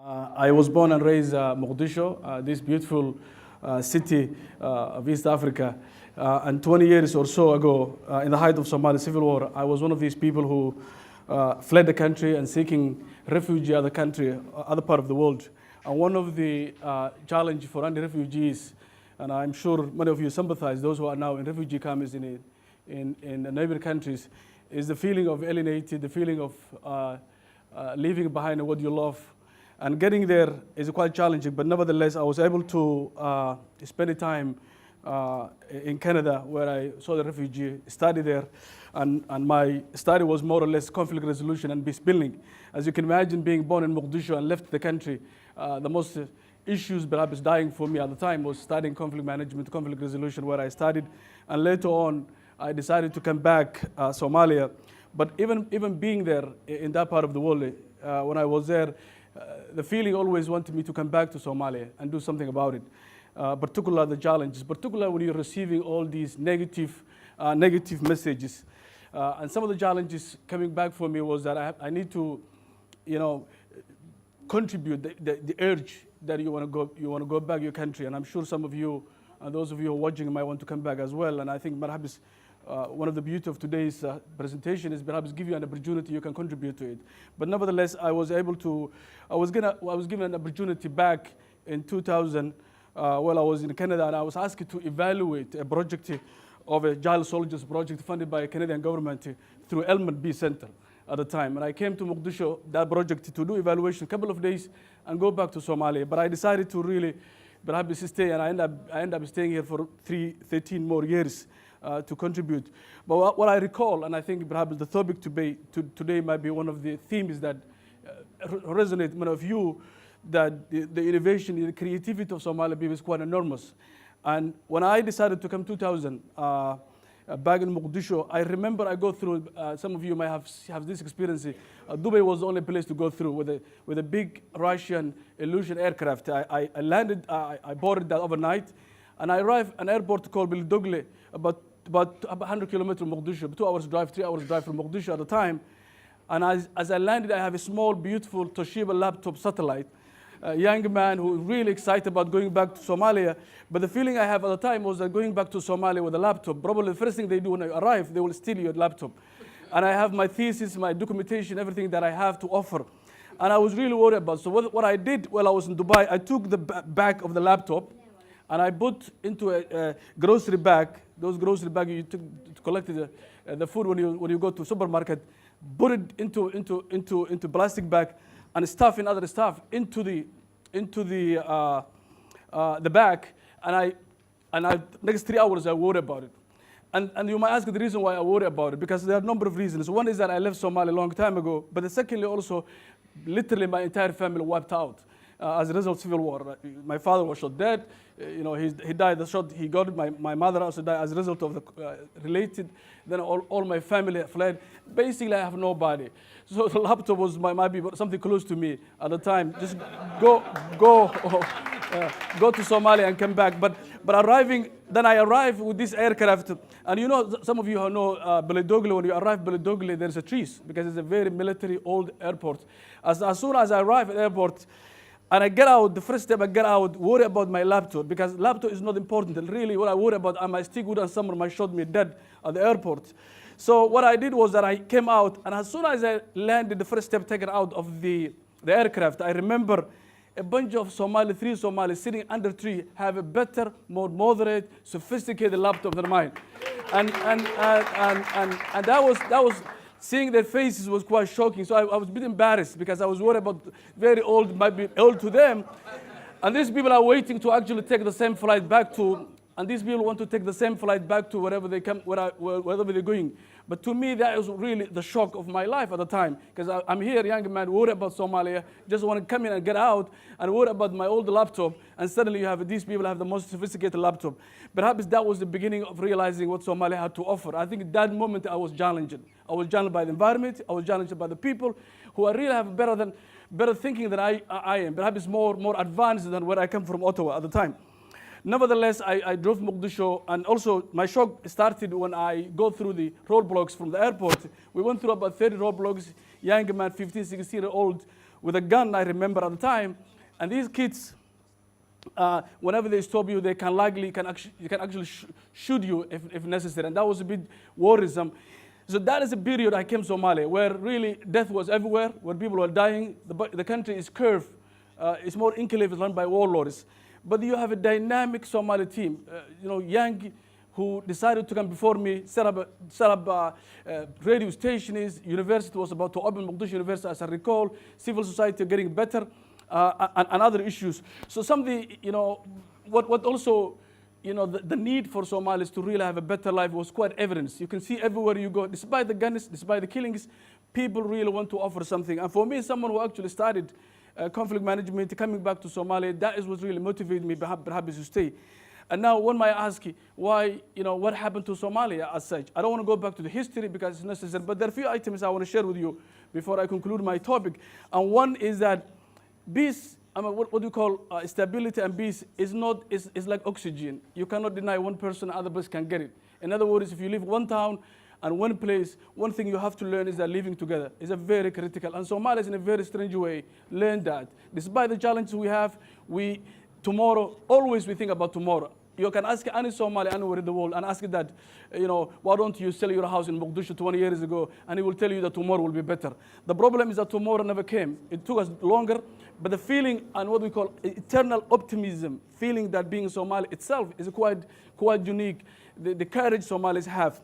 I was born and raised Mogadishu, this beautiful city of East Africa. And 20 years or so ago, in the height of Somali civil war, I was one of these people who fled the country and seeking refuge in other country, other part of the world. And one of the challenge for refugees, and I'm sure many of you sympathize, those who are now in refugee camps in the neighboring countries, is the feeling of alienated, the feeling of leaving behind what you love. And getting there is quite challenging, but nevertheless, I was able to spend time in Canada, where I saw the refugee, study there, and my study was more or less conflict resolution and peace building. As you can imagine, being born in Mogadishu and left the country, the most issues perhaps dying for me at the time was studying conflict management, conflict resolution, where I studied, and later on, I decided to come back Somalia. But even being there in that part of the world, when I was there, the feeling always wanted me to come back to Somalia and do something about it, particularly the challenges, particularly when you're receiving all these negative messages. And some of the challenges coming back for me was that I need to, contribute the urge that you want to go back to your country. And I'm sure some of you, and those of you who are watching, might want to come back as well. And I think perhaps one of the beauty of today's presentation is perhaps give you an opportunity you can contribute to it. But nevertheless, I was given an opportunity back in 2000 while I was in Canada, and I was asked to evaluate a project of a child soldiers project funded by the Canadian government through Elmont B Center at the time. And I came to Mogadishu, that project, to do evaluation a couple of days and go back to Somalia. But I decided to really perhaps stay, and I ended up staying here for 13 more years. To contribute. But what I recall, and I think perhaps the topic today might be one of the themes that resonate many of you, that the innovation, the creativity of Somali people is quite enormous. And when I decided to come 2000 back in Mogadishu, I remember I go through, some of you might have this experience, Dubai was the only place to go through with a big Russian Illusion aircraft. I landed, I boarded that overnight, and I arrived at an airport called Abdulle, about 100 kilometers from Mogadishu, 2 hours drive, 3 hours drive from Mogadishu at the time. And as I landed, I have a small, beautiful Toshiba laptop satellite, a young man who was really excited about going back to Somalia. But the feeling I have at the time was that going back to Somalia with a laptop, probably the first thing they do when I arrive, they will steal your laptop. And I have my thesis, my documentation, everything that I have to offer. And I was really worried about it. So what I did while I was in Dubai, I took the back of the laptop, and I put into a grocery bag, those grocery bags you collect the food when you go to supermarket, put it into plastic bag, and stuff in other stuff into the bag, and I next 3 hours I worry about it. And you might ask the reason why I worry about it, because there are a number of reasons. One is that I left Somalia a long time ago, but secondly also, literally my entire family wiped out. As a result of civil war. My father was shot dead. He died the shot he got. My mother also died as a result of the related. Then all my family fled. Basically, I have nobody. So the laptop was might be something close to me at the time. Just go to Somalia and come back. But then I arrived with this aircraft. And some of you who know Beledogle, when you arrive Beledogle, there's a trees, because it's a very military old airport. As soon as I arrive at the airport, and I get out, the first step I get out, worry about my laptop, because laptop is not important. And really, what I worry about, I might stick with and someone might shot me dead at the airport. So what I did was that I came out, and as soon as I landed, the first step taken out of the aircraft, I remember a bunch of three Somalis sitting under a tree have a better, more moderate, sophisticated laptop than mine. And that was seeing their faces was quite shocking. So I was a bit embarrassed, because I was worried about very old, might be old to them. And these people are waiting to actually take the same flight back to, and these people want to take the same flight back to wherever they come, wherever they're going. But to me, that was really the shock of my life at the time, because I'm here, young man, worried about Somalia, just want to come in and get out, and worried about my old laptop, and suddenly you have these people have the most sophisticated laptop. Perhaps that was the beginning of realizing what Somalia had to offer. I think at that moment I was challenged. I was challenged by the environment, I was challenged by the people who really have better thinking than I am, perhaps more advanced than where I come from, Ottawa at the time. Nevertheless, I drove Mogadishu, and also my shock started when I go through the roadblocks from the airport. We went through about 30 roadblocks, young man, 15, 16-year-old, with a gun, I remember at the time. And these kids, whenever they stop you, they can actually shoot you if necessary. And that was a bit worrisome. So that is a period I came to Somalia, where really death was everywhere, where people were dying. The country is curved. It's more enclave, run by warlords. But you have a dynamic Somali team, young, who decided to come before me, set up radio stations. University was about to open, Mogadishu University, as I recall. Civil society getting better, and other issues. So what also, the need for Somalis to really have a better life was quite evident. You can see everywhere you go, despite the guns, despite the killings, people really want to offer something. And for me, someone who actually studied conflict management, coming back to Somalia, that is what really motivated me perhaps to stay. And now one might ask, why, what happened to Somalia as such? I don't want to go back to the history because it's necessary, but there are a few items I want to share with you before I conclude my topic. And one is that peace, what do you call stability and peace is like oxygen. You cannot deny one person, other person can get it. In other words, if you live one town and one place, one thing you have to learn is that living together is a very critical. And Somalis, in a very strange way, learn that. Despite the challenges we have, tomorrow, always we think about tomorrow. You can ask any Somali anywhere in the world and ask that, why don't you sell your house in Mogadishu 20 years ago? And he will tell you that tomorrow will be better. The problem is that tomorrow never came. It took us longer, but the feeling and what we call eternal optimism, feeling that being Somali itself is quite unique, the courage Somalis have.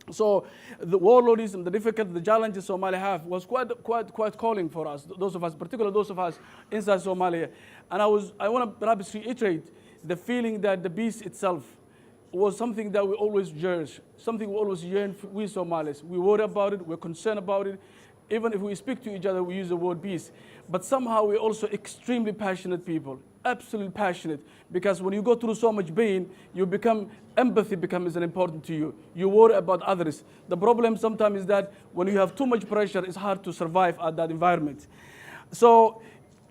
So the warlordism, the difficulty, the challenges Somalia have was quite calling for us, those of us, particularly those of us inside Somalia. And I want to perhaps reiterate the feeling that the peace itself was something that we always cherish, something we always yearn for, we Somalis. We worry about it, we're concerned about it. Even if we speak to each other, we use the word peace. But somehow we're also extremely passionate people, absolutely passionate. Because when you go through so much pain, empathy becomes important to you. You worry about others. The problem sometimes is that when you have too much pressure, it's hard to survive at that environment. So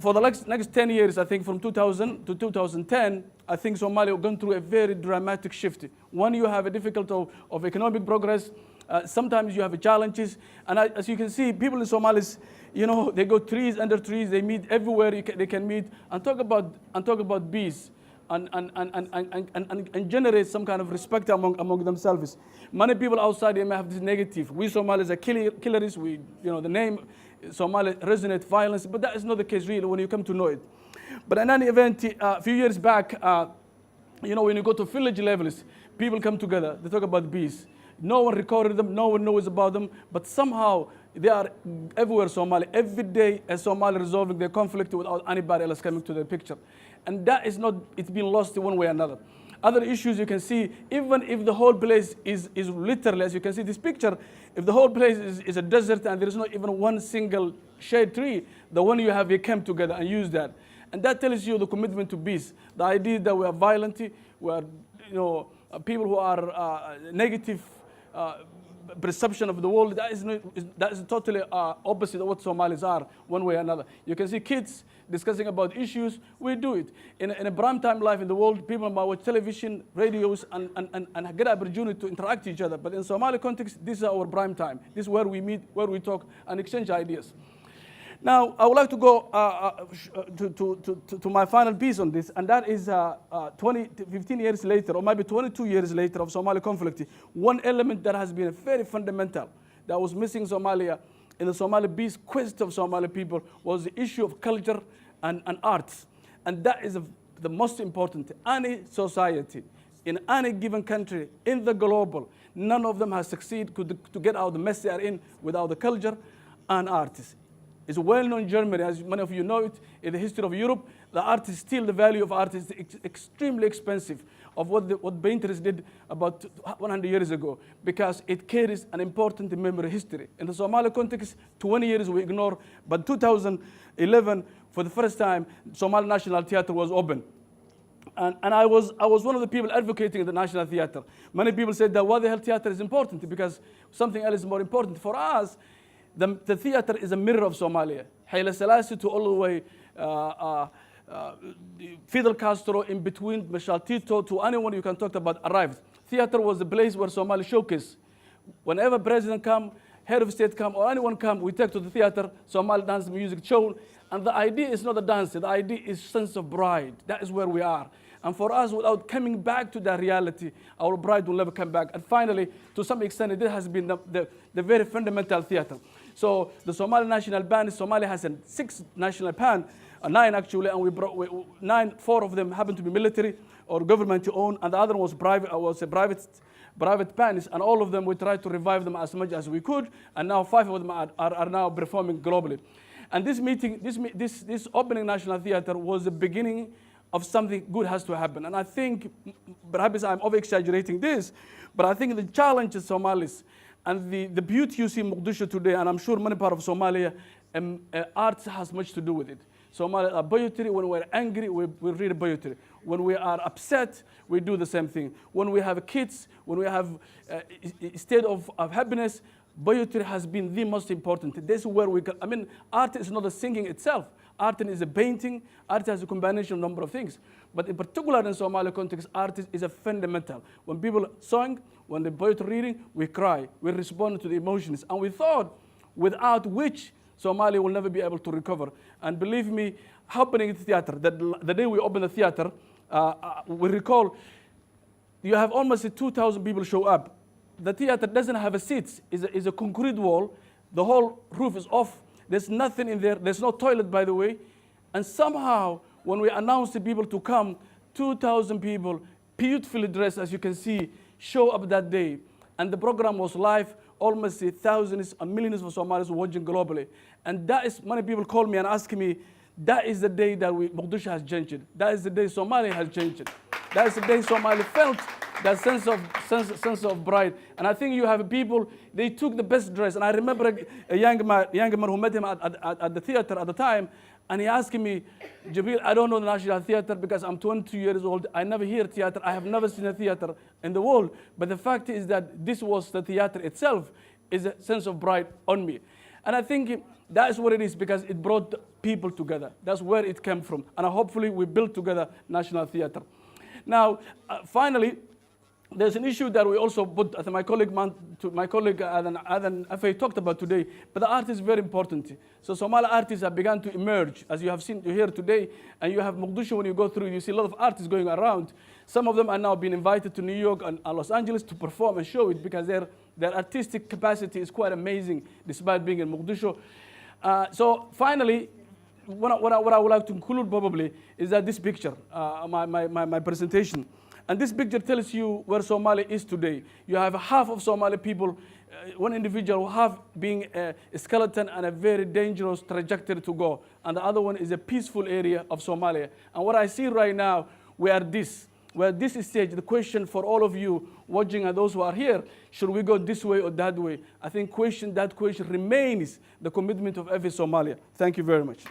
for the next 10 years, I think from 2000 to 2010, I think Somalia has gone through a very dramatic shift. One, you have a difficulty of economic progress. Sometimes you have challenges. And as you can see, people in Somalis, they go trees under trees. They meet everywhere they can meet and talk about peace and generate some kind of respect among themselves. Many people outside, they may have this negative. We Somalis are killers. The name Somali resonate violence, but that is not the case really when you come to know it. But in any event, a few years back, when you go to village levels, people come together. They talk about peace. No one recorded them. No one knows about them. But somehow they are everywhere Somali. Every day a Somali resolving their conflict without anybody else coming to the picture. And that is not, it's been lost in one way or another. Other issues you can see, even if the whole place is literally, as you can see this picture, if the whole place is a desert and there is not even one single shade tree, the one you have, you camp together and use that. And that tells you the commitment to peace. The idea that we are violent, we are people who are negative perception of the world, that is totally opposite of what Somalis are, one way or another. You can see kids discussing about issues. We do it. In a prime time life in the world, people might watch television, radios, and get opportunity to interact with each other. But in Somali context, this is our prime time. This is where we meet, where we talk and exchange ideas. Now, I would like to go to my final piece on this, and that is 15 years later, or maybe 22 years later of Somali conflict. One element that has been very fundamental that was missing Somalia in the Somali peace quest of Somali people was the issue of culture and arts. And that is the most important. Any society, in any given country, in the global, none of them has succeeded to get out the mess they are in without the culture and artists. It's well known in Germany, as many of you know it, in the history of Europe, the art is still, the value of art is extremely expensive of what painters did about 100 years ago, because it carries an important memory history. In the Somali context, 20 years we ignore, but 2011, for the first time, Somali National Theatre was open. And I was one of the people advocating the National Theatre. Many people said that why the hell theatre is important, because something else is more important. For us, the theater is a mirror of Somalia. Haile Selassie to all the way Fidel Castro, in between Michel Tito, to anyone you can talk about arrived. Theater was the place where Somali showcase. Whenever president come, head of state come or anyone come, we take to the theater, Somali dance music shown. And the idea is not the dance, the idea is sense of pride. That is where we are. And for us, without coming back to that reality, our pride will never come back. And finally, to some extent, it has been the very fundamental theater. So the Somali national band, Somalia has 6 national band, 9 actually, and we brought 4 of them happen to be military or government owned, and the other was private bands, and all of them we tried to revive them as much as we could, and now 5 of them are now performing globally. And this meeting, this opening National Theatre was the beginning of something good has to happen. And I think, perhaps I'm over-exaggerating this, but I think the challenge of Somalis and the beauty you see in Mogadishu today, and I'm sure many parts of Somalia, art has much to do with it. Somalia are poetry. When we're angry, we read poetry. When we are upset, we do the same thing. When we have kids, when we have a state of happiness, poetry has been the most important. This is where we can, I mean, art is not a singing itself. Art is a painting. Art has a combination of a number of things. But in particular in Somali context, art is a fundamental. When people sing, when the poetry reading, we cry. We respond to the emotions. And we thought, without which Somalia will never be able to recover. And believe me, happening in the theater, the day we opened the theater, we recall, you have almost 2,000 people show up. The theater doesn't have a seats. It's a concrete wall. The whole roof is off. There's nothing in there. There's no toilet, by the way. And somehow, when we announced the people to come, 2,000 people, beautifully dressed, as you can see, show up that day. And the program was live. Almost thousands and millions of Somalis watching globally. And that is, many people call me and ask me, that is the day that Mogadishu has changed. That is the day Somalia has changed. That is the day Somalia felt that sense of pride. And I think you have people, they took the best dress. And I remember a young man who met him at the theater at the time, and he asked me, Jabril, I don't know the National Theater because I'm 22 years old. I never hear theater. I have never seen a theater in the world. But the fact is that this was the theater itself, is a sense of pride on me. And I think that's what it is, because it brought people together. That's where it came from. And hopefully we built together National Theater. Now, finally, there's an issue that we also put, as my colleague Adan Afay talked about today, but the art is very important. So Somali artists have begun to emerge, as you have seen here today, and you have Mogadishu, when you go through, you see a lot of artists going around. Some of them are now being invited to New York and Los Angeles to perform and show it, because their artistic capacity is quite amazing, despite being in Mogadishu. So finally, what I would like to conclude probably is that this picture, my presentation. And this picture tells you where Somalia is today. You have half of Somali people, one individual, half being a skeleton and a very dangerous trajectory to go. And the other one is a peaceful area of Somalia. And what I see right now, we are this stage, the question for all of you watching and those who are here, should we go this way or that way? I think that question remains the commitment of every Somalian. Thank you very much.